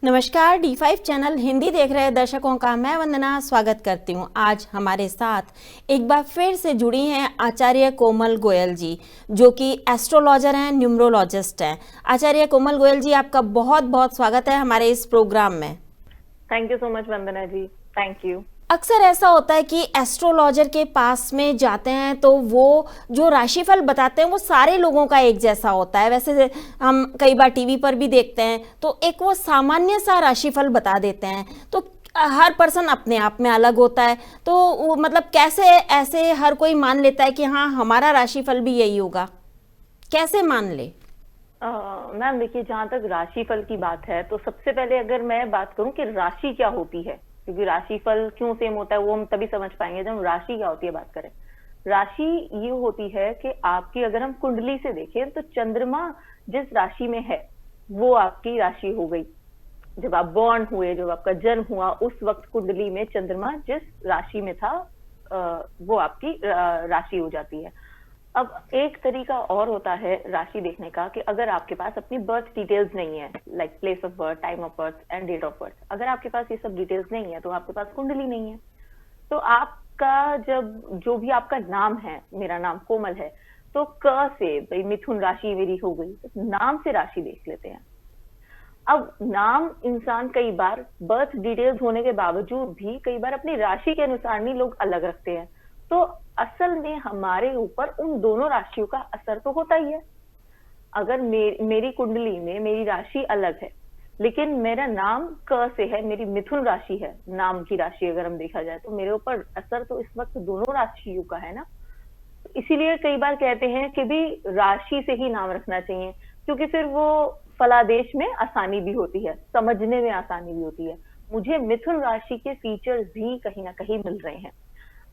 नमस्कार, D5 channel Hindi देख रहे दर्शकों का मैं वंदना स्वागत करती हूं। आज हमारे साथ एक बार फिर से जुड़ी हैं आचार्य कोमल गोयल जी, जो कि एस्ट्रोलॉजर हैं, न्यूमरोलॉजिस्ट हैं। आचार्य कोमल गोयल जी, आपका बहुत बहुत स्वागत है हमारे इस प्रोग्राम में। Thank you so much Vandana ji, thank you. अक्सर ऐसा होता है कि एस्ट्रोलॉजर के पास में जाते हैं तो वो जो राशिफल बताते हैं वो सारे लोगों का एक जैसा होता है। वैसे हम कई बार टीवी पर भी देखते हैं तो एक वो सामान्य सा राशिफल बता देते हैं, तो हर पर्सन अपने आप में अलग होता है। तो वो मतलब कैसे ऐसे हर कोई मान लेता है कि हाँ हमारा राशिफल भी यही होगा, कैसे मान ले? मैम देखिए, जहां तक राशिफल की बात है तो सबसे पहले अगर मैं बात करूं कि राशि क्या होती है, क्योंकि राशिफल क्यों सेम होता है वो हम तभी समझ पाएंगे जब हम राशि क्या होती है बात करें। राशि ये होती है कि आपकी अगर हम कुंडली से देखें तो चंद्रमा जिस राशि में है वो आपकी राशि हो गई। जब आप बॉर्न हुए, जब आपका जन्म हुआ, उस वक्त कुंडली में चंद्रमा जिस राशि में था वो आपकी राशि हो जाती है। अब एक तरीका और होता है राशि देखने का कि अगर आपके पास अपनी बर्थ डिटेल्स नहीं है, like place of birth, time of birth and date of birth, अगर आपके पास ये सब डिटेल्स नहीं है तो आपके पास कुंडली नहीं है। तो आपका जब जो भी आपका नाम है, मेरा नाम कोमल है, तो क से भाई मिथुन राशि मेरी हो गई, तो नाम से राशि देख लेते हैं। अब नाम इंसान कई बार बर्थ डिटेल्स होने के बावजूद भी कई बार अपनी राशि के अनुसार नहीं लोग अलग रखते हैं। तो असल में हमारे ऊपर उन दोनों राशियों का असर तो होता ही है। अगर मेरी कुंडली में मेरी राशि अलग है लेकिन मेरा नाम क से है, मेरी मिथुन राशि है, नाम की राशि अगर हम देखा जाए तो मेरे ऊपर असर तो इस वक्त दोनों राशियों का है ना। इसीलिए कई बार कहते हैं कि भी राशि से ही नाम रखना चाहिए, क्योंकि फिर वो फलादेश में आसानी भी होती है, समझने में आसानी भी होती है। मुझे मिथुन राशि के फीचर्स भी कहीं ना कहीं मिल रहे हैं।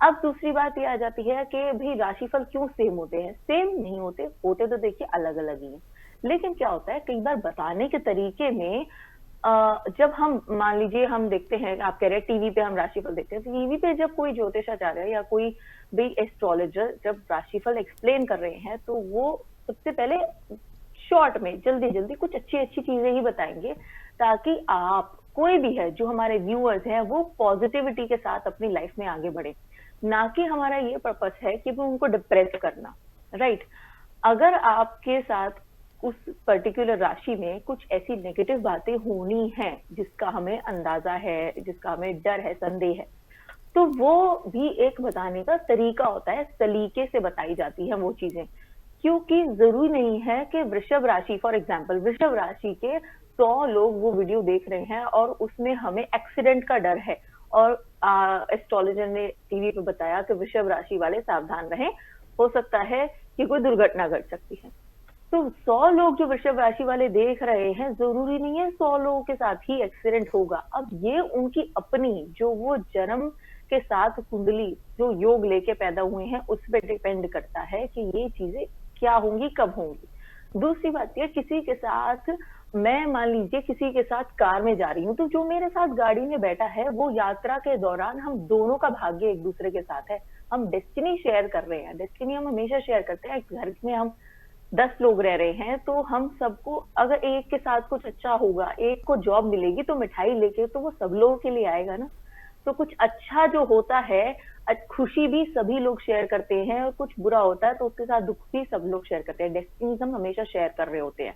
अब दूसरी बात ये आ जाती है कि भाई राशिफल क्यों सेम होते हैं? सेम नहीं होते, होते तो देखिए अलग अलग ही है। लेकिन क्या होता है कई बार बताने के तरीके में जब हम मान लीजिए हम देखते हैं, आप कह रहे हैं टीवी पे हम राशिफल देखते हैं, तो टीवी पे जब कोई ज्योतिषाचार्य या कोई भी एस्ट्रोलॉजर जब राशिफल एक्सप्लेन कर रहे हैं तो वो सबसे पहले शॉर्ट में जल्दी जल्दी कुछ अच्छी अच्छी चीजें ही बताएंगे, ताकि आप कोई भी है जो हमारे व्यूअर्स हैं वो पॉजिटिविटी के साथ अपनी लाइफ में आगे बढ़े। ना कि हमारा ये पर्पस है कि वो उनको डिप्रेस करना, राइट। अगर आपके साथ उस पर्टिकुलर राशि में कुछ ऐसी नेगेटिव बातें होनी है जिसका हमें अंदाजा है, जिसका हमें डर है, संदेह है, तो वो भी एक बताने का तरीका होता है, सलीके से बताई जाती है वो चीजें। क्योंकि जरूरी नहीं है कि वृषभ राशि, फॉर एग्जाम्पल वृषभ राशि के 100 लोग वो वीडियो देख रहे हैं और उसमें हमें एक्सीडेंट का डर है और एस्ट्रोलॉजर ने टीवी पे बताया कि वृषभ राशि वाले सावधान रहें, हो सकता है कि कोई दुर्घटना घट सकती है। तो 100 लोग जो वृषभ राशि वाले देख रहे हैं, जरूरी नहीं है 100 लोगों के साथ ही एक्सीडेंट होगा। अब ये उनकी अपनी जो वो जन्म के साथ कुंडली जो योग लेके पैदा हुए हैं उस पर डिपेंड करता है कि ये चीजें क्या होंगी, कब होंगी। दूसरी बात यह, किसी के साथ मैं मान लीजिए किसी के साथ कार में जा रही हूँ, तो जो मेरे साथ गाड़ी में बैठा है वो यात्रा के दौरान हम दोनों का भाग्य एक दूसरे के साथ है, हम डेस्टिनी शेयर कर रहे हैं। डेस्टिनी हम हमेशा शेयर करते हैं। घर में हम 10 लोग रह रहे हैं तो हम सबको, अगर एक के साथ कुछ अच्छा होगा, एक को जॉब मिलेगी तो मिठाई लेके तो वो सब लोगों के लिए आएगा ना। तो कुछ अच्छा जो होता है, खुशी भी सभी लोग शेयर करते हैं, और कुछ बुरा होता है तो उसके साथ दुख भी सब लोग शेयर करते हैं। डेस्टिनीज हम हमेशा शेयर कर रहे होते हैं।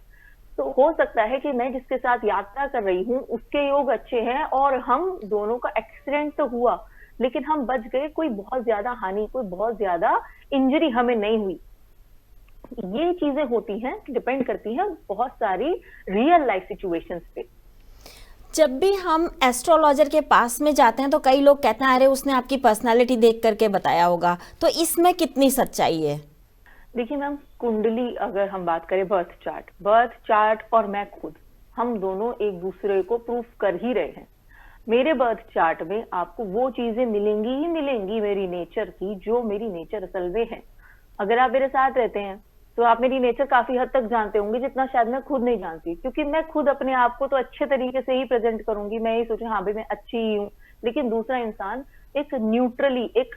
तो हो सकता है कि मैं जिसके साथ यात्रा कर रही हूँ उसके योग अच्छे हैं और हम दोनों का एक्सीडेंट तो हुआ लेकिन हम बच गए, कोई बहुत ज्यादा हानि, कोई बहुत ज्यादा इंजरी हमें नहीं हुई। ये चीजें होती हैं, डिपेंड करती हैं बहुत सारी रियल लाइफ सिचुएशंस पे। जब भी हम एस्ट्रोलॉजर के पास में जाते हैं तो कई लोग कहते हैं अरे उसने आपकी पर्सनालिटी देख करके बताया होगा, तो इसमें कितनी सच्चाई है? देखिए मैम, कुंडली अगर हम बात करें, बर्थ चार्ट और मैं खुद, हम दोनों एक दूसरे को प्रूफ कर ही रहे हैं। मेरे बर्थ चार्ट में आपको वो चीजें मिलेंगी ही मिलेंगी मेरी नेचर की, जो मेरी नेचर असल में है। अगर आप मेरे साथ रहते हैं तो आप मेरी नेचर काफी हद तक जानते होंगे, जितना शायद मैं खुद नहीं जानती, क्योंकि मैं खुद अपने आप को तो अच्छे तरीके से ही प्रेजेंट करूंगी। मैं यही सोचूं हाँ भाई मैं अच्छी ही हूँ, लेकिन दूसरा इंसान एक न्यूट्रली, एक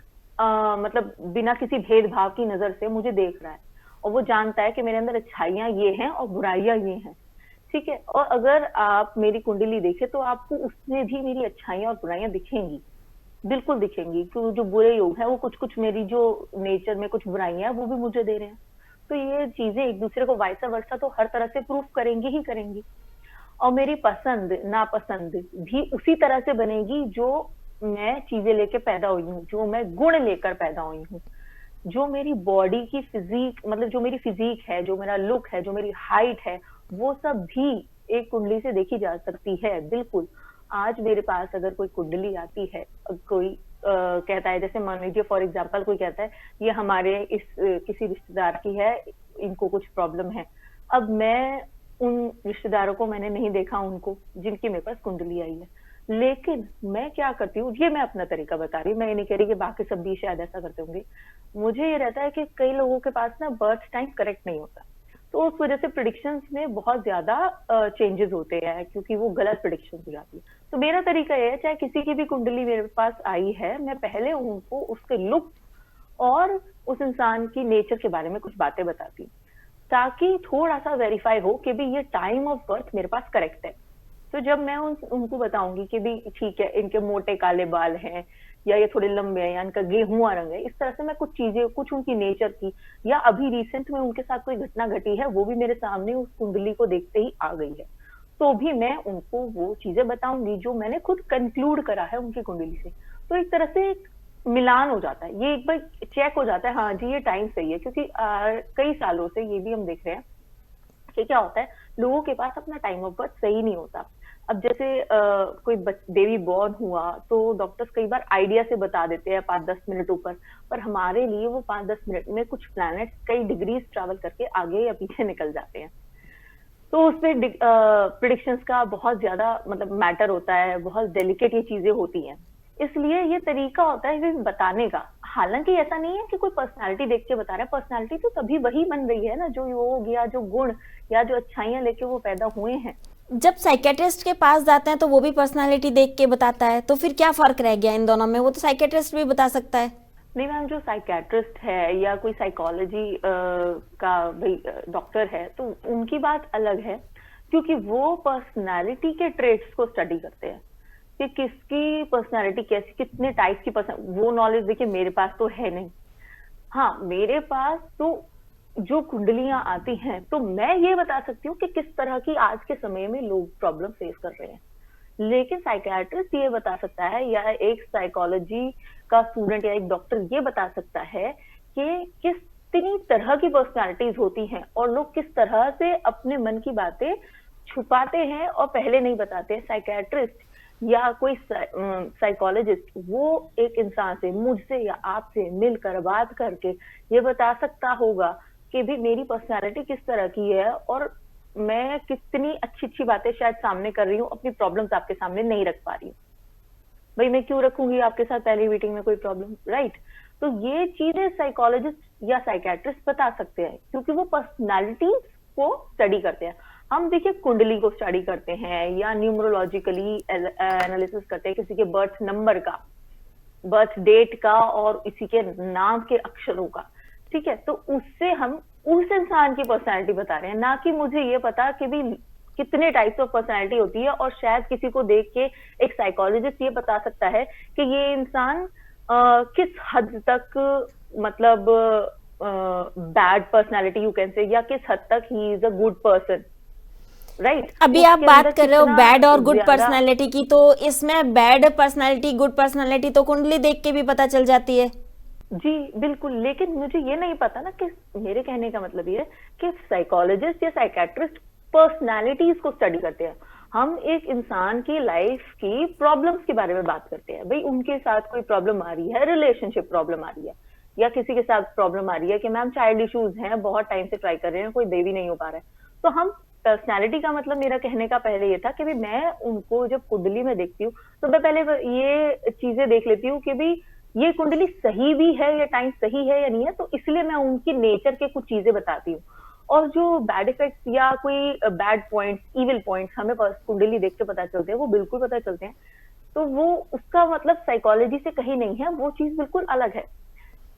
मतलब बिना किसी भेदभाव की नजर से मुझे देख रहा है और वो जानता है कि मेरे अंदर अच्छाइयां ये हैं और बुराइयां ये हैं। ठीक है। और अगर आप मेरी कुंडली देखें तो आपको उसमें भी मेरी अच्छाइयाँ और बुराइयाँ दिखेंगी, बिल्कुल दिखेंगी, क्योंकि जो बुरे योग हैं वो कुछ-कुछ मेरी जो नेचर में कुछ बुराइयाँ हैं वो भी मुझे दे रहे हैं। तो ये चीज़ें एक दूसरे को वाइस वर्सा तो हर तरह से प्रूफ करेंगी ही करेंगी। और मेरी पसंद, नापसंद भी उसी तरह से बनेगी जो मैं चीज़ें लेके पैदा हुई हूँ, जो मैं गुण लेकर पैदा हुई हूँ। जो मेरी बॉडी की फिजिक, मतलब जो मेरी फिजिक है, जो मेरा लुक है, जो मेरी हाइट है, वो सब भी एक कुंडली से देखी जा सकती है, बिल्कुल। आज मेरे पास अगर कोई कुंडली आती है, कोई कहता है, जैसे मान लीजिए फॉर एग्जांपल कोई कहता है ये हमारे किसी रिश्तेदार की है, इनको कुछ प्रॉब्लम है। अब मैं उन रिश्तेदारों को मैंने नहीं देखा, उनको जिनकी मेरे पास कुंडली आई है, लेकिन मैं क्या करती हूँ, ये मैं अपना तरीका बता रही हूँ, मैं ये नहीं कह रही कि बाकी सब भी शायद ऐसा करते होंगे। मुझे ये रहता है कि कई लोगों के पास ना बर्थ टाइम करेक्ट नहीं होता, तो उस वजह से प्रिडिक्शंस में बहुत ज्यादा चेंजेस होते हैं, क्योंकि वो गलत प्रिडिक्शंस हो जाती है। तो मेरा तरीका ये है, चाहे किसी की भी कुंडली मेरे पास आई है, मैं पहले उनको उसके लुक और उस इंसान की नेचर के बारे में कुछ बातें बताती हूँ, ताकि थोड़ा सा वेरीफाई हो कि भी ये टाइम ऑफ बर्थ मेरे पास करेक्ट है। तो जब मैं उनको बताऊंगी कि भी ठीक है, इनके मोटे काले बाल हैं, या ये थोड़े लंबे हैं, या इनका गेहुआ रंग है, इस तरह से मैं कुछ चीजें, कुछ उनकी नेचर की, या अभी रिसेंट में उनके साथ कोई घटना घटी है, वो भी मेरे सामने उस कुंडली को देखते ही आ गई है, तो भी मैं उनको वो चीजें बताऊंगी जो मैंने खुद कंक्लूड करा है उनकी कुंडली से। तो एक तरह से एक मिलान हो जाता है, ये एक बार चेक हो जाता है, हाँ जी ये टाइम सही है। क्योंकि कई सालों से ये भी हम देख रहे हैं कि क्या होता है, लोगों के पास अपना टाइम ऑफ बर्थ सही नहीं होता। अब जैसे कोई बेबी बॉर्न हुआ तो डॉक्टर्स कई बार आइडिया से बता देते हैं 5-10 मिनट ऊपर, पर हमारे लिए वो 5-10 मिनट में कुछ प्लैनेट्स कई डिग्रीज ट्रैवल करके आगे या पीछे निकल जाते हैं। तो उसमें प्रिडिक्शंस का बहुत ज्यादा मतलब मैटर होता है, बहुत डेलिकेट ये चीजें होती हैं, इसलिए ये तरीका होता है ये बताने का। हालांकि ऐसा नहीं है कि कोई पर्सनालिटी देख के बता रहा है, पर्सनालिटी तो तभी वही बन रही है ना, जो योग या जो गुण या जो अच्छाइयां लेके वो पैदा हुए हैं। जब साइकेट्रिस्ट के पास जाते हैं तो वो भी पर्सनालिटी देख के बताता है, तो फिर क्या फर्क रह गया इन दोनों में? वो तो साइकेट्रिस्ट भी बता सकता है। नहीं मैम, जो साइकेट्रिस्ट है या कोई साइकोलॉजी का भाई डॉक्टर है, तो उनकी बात अलग है, क्योंकि वो पर्सनालिटी के ट्रेट्स को स्टडी करते हैं कि किसकी पर्सनालिटी कैसी, कितने टाइप की पर्सन, वो नॉलेज देखिए मेरे पास तो है नहीं। हाँ, मेरे पास तो जो कुंडलियां आती हैं तो मैं ये बता सकती हूँ कि किस तरह की आज के समय में लोग प्रॉब्लम फेस कर रहे हैं, लेकिन साइकियाट्रिस्ट ये बता सकता है, या एक साइकोलॉजी का स्टूडेंट या एक डॉक्टर ये बता सकता है कि कितनी तरह की पर्सनालिटीज होती हैं और लोग किस तरह से अपने मन की बातें छुपाते हैं और पहले नहीं बताते हैं। साइकियाट्रिस्ट या कोई साइकोलॉजिस्ट वो एक इंसान से, मुझसे या आपसे मिलकर बात करके ये बता सकता होगा कि भी मेरी पर्सनालिटी किस तरह की है और मैं कितनी अच्छी अच्छी बातें शायद सामने कर रही हूँ, अपनी प्रॉब्लम्स आपके सामने नहीं रख पा रही हूँ। भाई मैं क्यों रखूंगी आपके साथ पहली मीटिंग में कोई प्रॉब्लम, राइट? तो ये चीजें साइकोलॉजिस्ट या साइकियाट्रिस्ट बता सकते हैं, क्योंकि वो पर्सनालिटीज को स्टडी करते हैं। हम देखिए कुंडली को स्टडी करते हैं या न्यूमरोलॉजिकली एनालिसिस करते हैं किसी के बर्थ नंबर का, बर्थ डेट का और इसी के नाम के अक्षरों का, ठीक है? तो उससे हम उस इंसान की पर्सनालिटी बता रहे हैं, ना कि मुझे ये पता कि भी कितने टाइप्स ऑफ पर्सनालिटी होती है। और शायद किसी को देख के एक साइकोलॉजिस्ट ये बता सकता है कि ये इंसान किस हद तक मतलब bad personality you can say, या किस हद तक he is a good person, right? अभी आप बात कर रहे हो बैड और गुड पर्सनालिटी की, तो इसमें बैड पर्सनालिटी गुड पर्सनालिटी तो कुंडली देख के भी पता चल जाती है। जी बिल्कुल, लेकिन मुझे ये नहीं पता ना कि मेरे कहने का मतलब ये है कि साइकोलॉजिस्ट या साइकियाट्रिस्ट पर्सनालिटीज को स्टडी करते हैं। हम एक इंसान की लाइफ की प्रॉब्लम्स के बारे में बात करते हैं। भाई उनके साथ कोई प्रॉब्लम आ रही है, रिलेशनशिप प्रॉब्लम आ रही है, या किसी के साथ प्रॉब्लम आ रही है कि मैम चाइल्ड इश्यूज हैं, बहुत टाइम से ट्राई कर रहे हैं, कोई बेबी नहीं हो पा रहा है। तो हम पर्सनैलिटी का मतलब मेरा कहने का पहले ये था कि भी मैं उनको जब कुंडली में देखती हूँ तो मैं पहले ये चीजें देख लेती हूँ कि भी ये कुंडली सही भी है, या टाइम सही है या नहीं है। तो इसलिए मैं उनकी नेचर के कुछ चीजें बताती हूँ। और जो बैड इफेक्ट्स या कोई बैड पॉइंट्स, इविल पॉइंट्स हमें कुंडली देख के पता चलते हैं, वो बिल्कुल पता चलते हैं। तो वो उसका मतलब साइकोलॉजी से कहीं नहीं है, वो चीज बिल्कुल अलग है।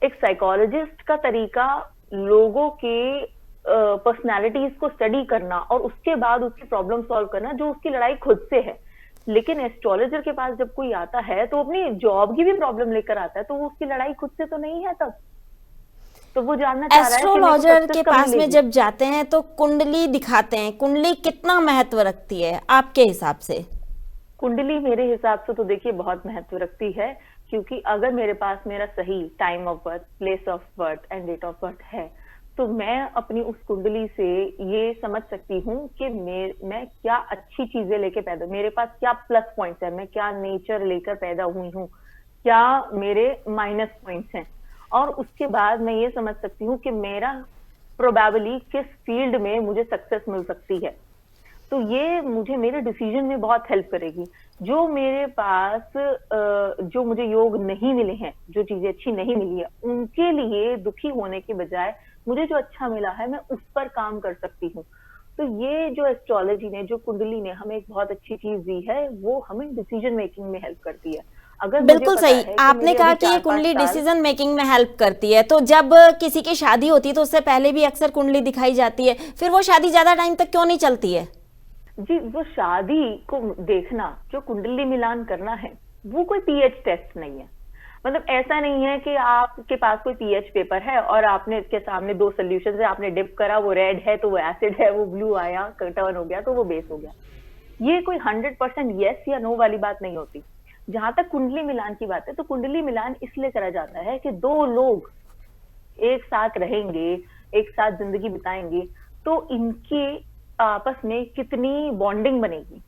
एक साइकोलॉजिस्ट का तरीका लोगों के पर्सनालिटीज को स्टडी करना और उसके बाद उसकी प्रॉब्लम सॉल्व करना, जो उसकी लड़ाई खुद से है। लेकिन एस्ट्रोलॉजर के पास जब कोई आता है तो अपनी जॉब की भी प्रॉब्लम लेकर आता है, तो वो उसकी लड़ाई खुद से तो नहीं है तब। तो वो जानना चाह रहा है कि मेरे को एस्ट्रोलॉजर सक्सेस के कब पास में मिलेगी। जब जाते हैं तो कुंडली दिखाते हैं, कुंडली कितना महत्व रखती है आपके हिसाब से? कुंडली मेरे हिसाब से तो देखिए बहुत महत्व रखती है, क्योंकि अगर मेरे पास मेरा सही time of birth, place of birth and date of birth है, तो मैं अपनी उस कुंडली से ये समझ सकती हूँ कि मैं क्या अच्छी चीजें लेके पैदा, मेरे पास क्या प्लस पॉइंट्स है, मैं क्या नेचर लेकर पैदा हुई हूँ, क्या मेरे माइनस पॉइंट्स हैं, और उसके बाद मैं ये समझ सकती हूँ कि मेरा प्रोबेबली किस फील्ड में मुझे सक्सेस मिल सकती है। तो ये मुझे मेरे डिसीजन में बहुत हेल्प करेगी। जो मेरे पास जो मुझे योग नहीं मिले हैं, जो चीजें अच्छी नहीं मिली है, उनके लिए दुखी होने के बजाय मुझे जो अच्छा मिला है मैं उस पर काम कर सकती हूँ। तो ये जो एस्ट्रोलॉजी ने, जो कुंडली ने हमें एक बहुत अच्छी चीज दी है, वो हमें डिसीजन मेकिंग में हेल्प करती है। अगर मुझे बिल्कुल पता सही। है कि आपने मेरे कहा अभी कि ये 4-5 कुंडली साल, डिसीजन मेकिंग में हेल्प करती है, तो जब किसी की शादी होती है तो उससे पहले भी अक्सर कुंडली दिखाई जाती है, फिर वो शादी ज्यादा टाइम तक क्यों नहीं चलती है? जी, वो शादी को देखना, जो कुंडली मिलान करना है, वो कोई पीएच टेस्ट नहीं है। मतलब ऐसा नहीं है कि आपके पास कोई पीएच पेपर है और आपने इसके सामने 2 सॉल्यूशंस है, आपने डिप करा, वो रेड है तो वो एसिड है, वो ब्लू आया, टर्न हो गया तो वो बेस हो गया। ये कोई 100% यस या नो वाली बात नहीं होती। जहां तक कुंडली मिलान की बात है, तो कुंडली मिलान इसलिए करा जाता है कि 2 लोग एक साथ रहेंगे, एक साथ जिंदगी बिताएंगे, तो इनके आपस में कितनी बॉन्डिंग बनेगी।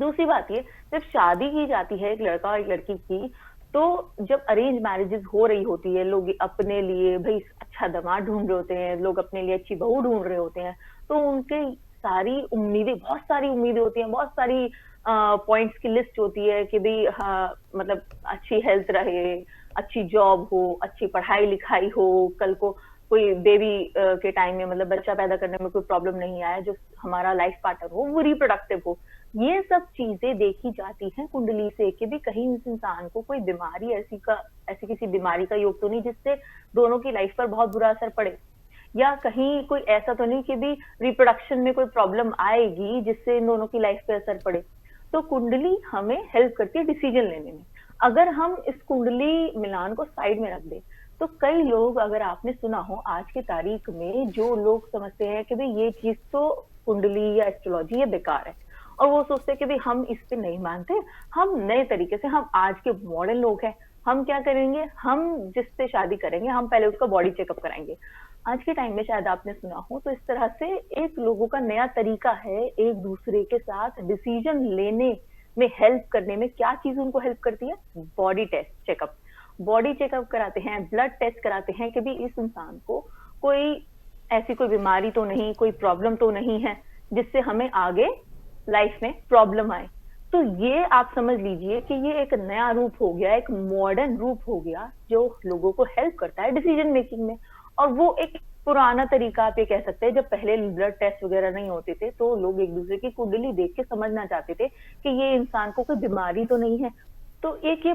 दूसरी बात ये, जब शादी की जाती है एक लड़का और एक लड़की की, तो जब अरेंज मैरिजेस हो रही होती है, लोग अपने लिए भाई अच्छा दामाद ढूंढ रहे होते हैं, लोग अपने लिए अच्छी बहू ढूंढ रहे होते हैं, तो उनके सारी उम्मीदें, बहुत सारी उम्मीदें होती हैं, बहुत सारी पॉइंट्स की लिस्ट होती है कि भाई हाँ, मतलब अच्छी हेल्थ रहे, अच्छी जॉब हो, अच्छी पढ़ाई लिखाई हो, कल को कोई बेबी के टाइम में, मतलब बच्चा पैदा करने में कोई प्रॉब्लम नहीं आए, जो हमारा लाइफ पार्टनर हो वो रिप्रोडक्टिव हो। ये सब चीजें देखी जाती हैं कुंडली से कि भी कहीं इस इंसान को कोई बीमारी ऐसी किसी बीमारी का योग तो नहीं जिससे दोनों की लाइफ पर बहुत बुरा असर पड़े, या कहीं कोई ऐसा तो नहीं कि भी रिप्रोडक्शन में कोई प्रॉब्लम आएगी जिससे इन दोनों की लाइफ पे असर पड़े। तो कुंडली हमें हेल्प करती है डिसीजन लेने में। अगर हम इस कुंडली मिलान को साइड में रख दें, तो कई लोग, अगर आपने सुना हो आज की तारीख में, जो लोग समझते हैं कि भाई ये चीज तो कुंडली या एस्ट्रोलॉजी ये बेकार है, और वो सोचते हैं कि भाई हम इस पे नहीं मानते, हम नए तरीके से, हम आज के मॉडर्न लोग हैं, हम क्या करेंगे, हम जिससे शादी करेंगे हम पहले उसका बॉडी चेकअप कराएंगे। आज के टाइम में शायद आपने सुना हो, तो इस तरह से एक लोगों का नया तरीका है एक दूसरे के साथ डिसीजन लेने में हेल्प करने में। क्या चीज उनको हेल्प करती है? Body test checkup. Body checkup कराते हैं, ब्लड टेस्ट कराते हैं कि भी इस इंसान को कोई ऐसी कोई बीमारी तो नहीं, कोई प्रॉब्लम तो नहीं है जिससे हमें आगे लाइफ में प्रॉब्लम आए। तो ये आप समझ लीजिए कि ये एक नया रूप हो गया, एक मॉडर्न रूप हो गया जो लोगों को हेल्प करता है डिसीजन मेकिंग में। और वो एक पुराना तरीका आप ये कह सकते हैं, जब पहले ब्लड टेस्ट वगैरह नहीं होते थे तो लोग एक दूसरे की कुंडली देख के समझना चाहते थे कि ये इंसान को कोई बीमारी तो नहीं है। तो एक ये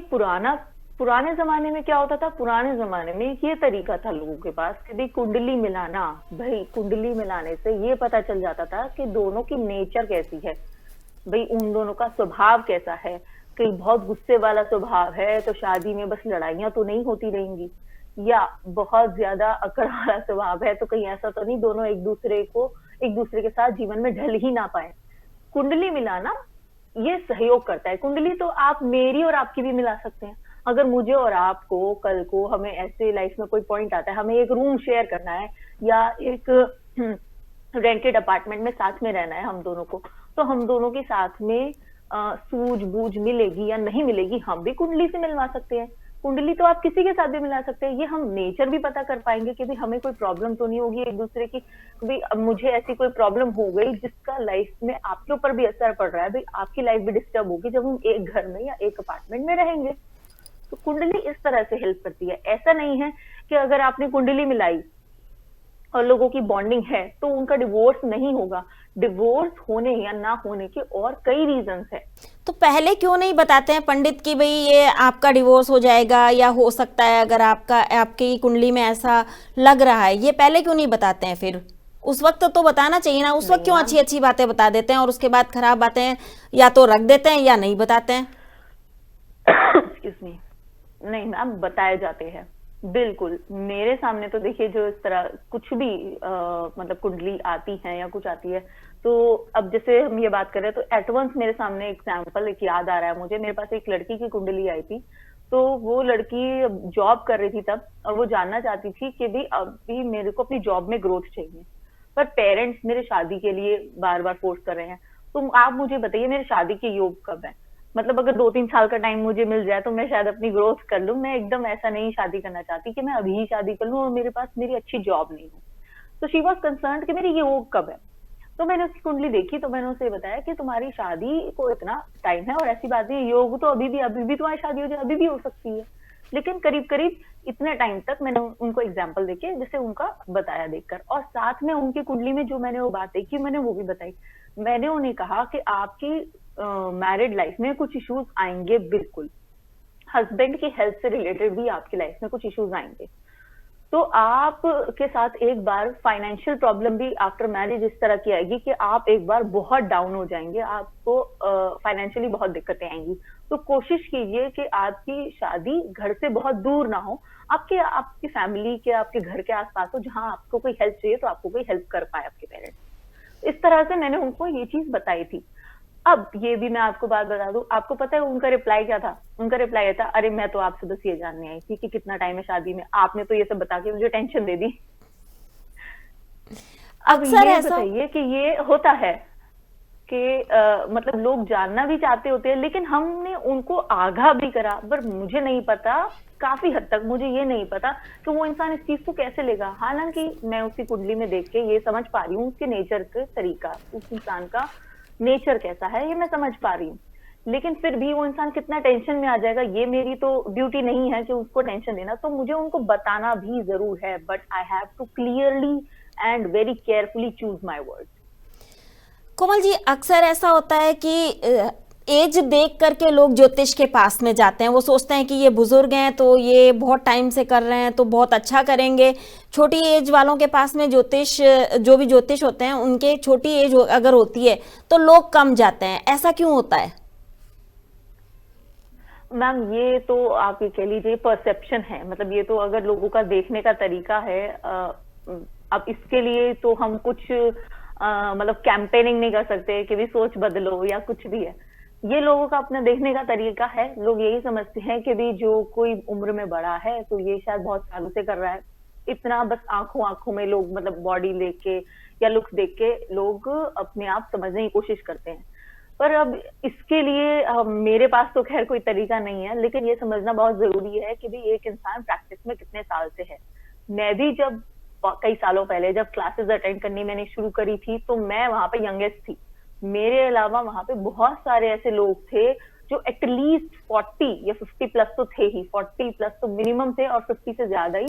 पुराने जमाने में क्या होता था, पुराने जमाने में ये तरीका था लोगों के पास कि भाई कुंडली मिलाना, भाई कुंडली मिलाने से ये पता चल जाता था कि दोनों की नेचर कैसी है, भाई उन दोनों का स्वभाव कैसा है। कहीं बहुत गुस्से वाला स्वभाव है तो शादी में बस लड़ाइयां तो नहीं होती रहेंगी, या बहुत ज्यादा अकड़ वाला स्वभाव है तो कहीं ऐसा तो नहीं दोनों एक दूसरे के साथ जीवन में ढल ही ना पाए। कुंडली मिलाना ये सहयोग करता है। कुंडली तो आप मेरी और आपकी भी मिला सकते हैं। अगर मुझे और आपको कल को हमें ऐसे लाइफ में कोई पॉइंट आता है, हमें एक रूम शेयर करना है या एक रेंटेड अपार्टमेंट में साथ में रहना है हम दोनों को, तो हम दोनों के साथ में सूझबूझ मिलेगी या नहीं मिलेगी, हम भी कुंडली से मिलवा सकते हैं। कुंडली तो आप किसी के साथ भी मिला सकते हैं। ये हम नेचर भी पता कर पाएंगे कि भाई हमें कोई प्रॉब्लम तो नहीं होगी एक दूसरे की, भाई मुझे ऐसी कोई प्रॉब्लम हो गई जिसका लाइफ में आपके ऊपर भी असर पड़ रहा है, भाई आपकी लाइफ भी डिस्टर्ब होगी जब हम एक घर में या एक अपार्टमेंट में रहेंगे। तो कुंडली इस तरह से हेल्प करती है। ऐसा नहीं है कि अगर आपने कुंडली मिलाई और लोगों की बॉन्डिंग है तो उनका डिवोर्स नहीं होगा। डिवोर्स होने या ना होने के और कई रीजंस है। तो पहले क्यों नहीं बताते हैं पंडित कि भाई ये आपका डिवोर्स हो जाएगा या हो सकता है, अगर आपकी कुंडली में ऐसा लग रहा है, ये पहले क्यों नहीं बताते हैं फिर? उस वक्त तो बताना चाहिए ना, उस वक्त नहीं क्यों मैम, अच्छी अच्छी बातें बता देते हैं और उसके बाद खराब बातें या तो रख देते हैं या नहीं बताते हैं। एक्सक्यूज मी, नहीं मैम, बताए जाते हैं बिल्कुल। मेरे सामने तो देखिए, जो इस तरह कुछ भी मतलब कुंडली आती है या कुछ आती है, तो अब जैसे हम ये बात कर रहे हैं तो एट वंस मेरे सामने एग्जाम्पल एक याद आ रहा है मुझे। मेरे पास एक लड़की की कुंडली आई थी, तो वो लड़की जॉब कर रही थी तब, और वो जानना चाहती थी कि भी अभी मेरे को अपनी जॉब में ग्रोथ चाहिए, पर पेरेंट्स मेरे शादी के लिए बार बार फोर्स कर रहे हैं। तो आप मुझे बताइए मेरे शादी के योग कब है? मतलब अगर 2-3 साल का टाइम मुझे मिल जाए तो मैं शायद अपनी ग्रोथ कर लूं। मैं एकदम ऐसा नहीं शादी करना चाहती कि मैं अभी ही शादी कर लूं और मेरे पास मेरी अच्छी जॉब नहीं हो। तो शी वॉज कंसर्न कि मेरी ये योग कब है। तो मैंने उसकी कुंडली देखी, तो मैंने उसे बताया कि तुम्हारी शादी को इतना टाइम है, और ऐसी बात है योग तो अभी भी तुम्हारी शादी हो जाए, अभी भी हो सकती है, लेकिन करीब करीब इतने टाइम तक। मैंने उनको एग्जाम्पल देके जैसे उनका बताया देखकर, और साथ में उनकी कुंडली में जो मैंने वो बात देखी मैंने वो भी बताई। मैंने उन्हें कहा कि आपकी मैरिड लाइफ में कुछ इश्यूज आएंगे, बिल्कुल। हस्बैंड की हेल्थ से रिलेटेड भी आपकी लाइफ में कुछ इश्यूज आएंगे। तो आप के साथ एक बार फाइनेंशियल प्रॉब्लम भी आफ्टर मैरिज इस तरह की आएगी कि आप एक बार बहुत डाउन हो जाएंगे, आपको फाइनेंशियली बहुत दिक्कतें आएंगी। तो कोशिश कीजिए कि आपकी शादी घर से बहुत दूर ना हो, आपके आपकी फैमिली के, आपके घर के आसपास हो, जहां आपको कोई हेल्प चाहिए तो आपको कोई हेल्प कर पाए आपके पेरेंट्स। इस तरह से मैंने उनको ये चीज बताई थी। अब ये भी मैं आपको बात बता दूं, आपको पता है उनका रिप्लाई क्या था? उनका रिप्लाई था, अरे मैं तो आपसे बस ये जानने आई थी कि कितना टाइम है शादी में, आपने तो ये सब बता के मुझे टेंशन दे दी। अब अक्सर ये ऐसा बताइए कि ये होता है कि मतलब लोग जानना भी चाहते होते हैं, लेकिन हमने उनको आगाह भी करा, पर मुझे नहीं पता, काफी हद तक मुझे ये नहीं पता कि वो इंसान इस चीज को कैसे लेगा। हालांकि मैं उसकी कुंडली में देख के ये समझ पा रही हूँ उसके नेचर का तरीका, उस इंसान का नेचर कैसा है, ये मैं समझ पा रही हूँ। लेकिन फिर भी वो इंसान कितना टेंशन में आ जाएगा, ये मेरी तो ड्यूटी नहीं है कि उसको टेंशन देना, तो मुझे उनको बताना भी जरूर है, but I have to clearly and very carefully choose my words. Komal ji, अक्सर ऐसा होता है कि एज देख करके लोग ज्योतिष के पास में जाते हैं। वो सोचते हैं कि ये बुजुर्ग हैं तो ये बहुत टाइम से कर रहे हैं तो बहुत अच्छा करेंगे। छोटी एज वालों के पास में ज्योतिष, जो भी ज्योतिष होते हैं उनके छोटी एज अगर होती है तो लोग कम जाते हैं, ऐसा क्यों होता है? मैम ये तो आप ये कह लीजिए परसेप्शन है, मतलब ये तो अगर लोगों का देखने का तरीका है। अब इसके लिए तो हम कुछ मतलब कैंपेनिंग नहीं कर सकते कि भी सोच बदलो या कुछ भी है। ये लोगों का अपना देखने का तरीका है। लोग यही समझते हैं कि भी जो कोई उम्र में बड़ा है तो ये शायद बहुत सालों से कर रहा है, इतना बस आंखों आंखों में लोग मतलब बॉडी देख के या लुक्स देख के लोग अपने आप समझने की कोशिश करते हैं। पर अब इसके लिए मेरे पास तो खैर कोई तरीका नहीं है, लेकिन ये समझना बहुत जरूरी है कि भी एक इंसान प्रैक्टिस में कितने साल से है। मैं भी जब कई सालों पहले जब क्लासेस अटेंड करनी मैंने शुरू करी थी तो मैं वहां पे यंगेस्ट थी। मेरे अलावा वहां पे बहुत सारे ऐसे लोग थे जो एटलीस्ट 40 या 50 प्लस तो थे ही, 40 प्लस तो मिनिमम थे और 50 से ज्यादा ही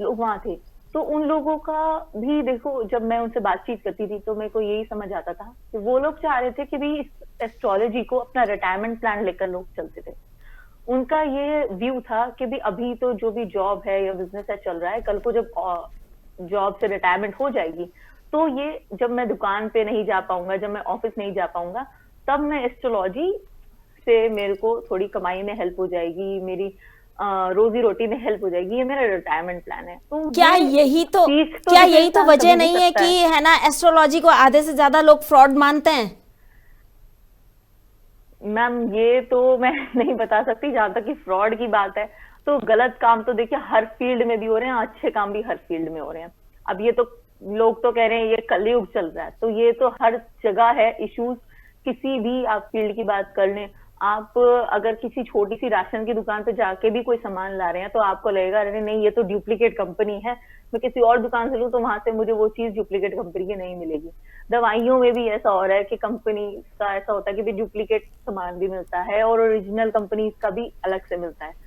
लोग वहां थे। तो उन लोगों का भी देखो, जब मैं उनसे बातचीत करती थी तो मेरे को यही समझ आता था कि वो लोग चाह रहे थे कि भी इस एस्ट्रोलॉजी को अपना रिटायरमेंट प्लान लेकर लोग चलते थे। उनका ये व्यू था कि भी अभी तो जो भी जॉब है या बिजनेस है चल रहा है, कल को जब जॉब से रिटायरमेंट हो जाएगी तो ये जब मैं दुकान पे नहीं जा पाऊंगा, जब मैं ऑफिस नहीं जा पाऊंगा, तब मैं एस्ट्रोलॉजी से मेरे को थोड़ी कमाई में हेल्प हो जाएगी, मेरी रोजी रोटी में हेल्प हो जाएगी, ये मेरा रिटायरमेंट प्लान है। तो क्या ये यही तो सीख तो क्या देखो यही तो इंसान वजह कभी भी नहीं है सकता कि, है। है ना, एस्ट्रोलॉजी को आधे से ज्यादा लोग फ्रॉड मानते हैं? मैम ये तो मैं नहीं बता सकती। जहां तक कि फ्रॉड की बात है तो गलत काम तो देखिए हर फील्ड में भी हो रहे हैं, अच्छे काम भी हर फील्ड में हो रहे हैं। अब ये तो लोग तो कह रहे हैं ये कलयुग चल रहा है, तो ये तो हर जगह है इश्यूज। किसी भी आप फील्ड की बात कर लें, आप अगर किसी छोटी सी राशन की दुकान पे जाके भी कोई सामान ला रहे हैं तो आपको लगेगा अरे नहीं ये तो डुप्लीकेट कंपनी है, मैं किसी और दुकान से लूं तो वहां से मुझे वो चीज डुप्लीकेट कंपनी की नहीं मिलेगी। दवाइयों में भी ऐसा हो रहा है कि कंपनी का ऐसा होता है कि भी डुप्लीकेट सामान भी मिलता है और ओरिजिनल कंपनीज का भी अलग से मिलता है।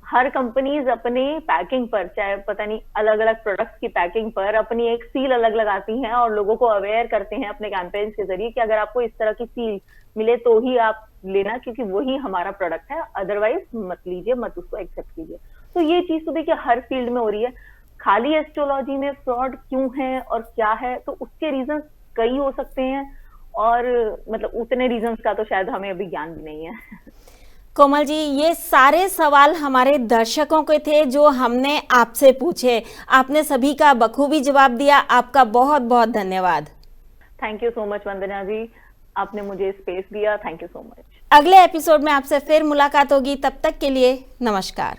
हर कंपनीज अपने पैकिंग पर, चाहे पता नहीं अलग अलग प्रोडक्ट्स की पैकिंग पर अपनी एक सील अलग लगाती हैं और लोगों को अवेयर करते हैं अपने कैंपेन्स के जरिए कि अगर आपको इस तरह की सील मिले तो ही आप लेना, क्योंकि वही हमारा प्रोडक्ट है, अदरवाइज मत लीजिए, मत उसको एक्सेप्ट कीजिए। तो ये चीज तो देखिए हर फील्ड में हो रही है। खाली एस्ट्रोलॉजी में फ्रॉड क्यों है और क्या है, तो उसके रीजन कई हो सकते हैं, और मतलब उतने रीजंस का तो शायद हमें अभी ज्ञान भी नहीं है। कोमल जी, ये सारे सवाल हमारे दर्शकों के थे जो हमने आपसे पूछे। आपने सभी का बखूबी जवाब दिया। आपका बहुत बहुत धन्यवाद। Thank you so much Vandana जी, आपने मुझे स्पेस दिया, थैंक यू सो मच। अगले एपिसोड में आपसे फिर मुलाकात होगी, तब तक के लिए नमस्कार।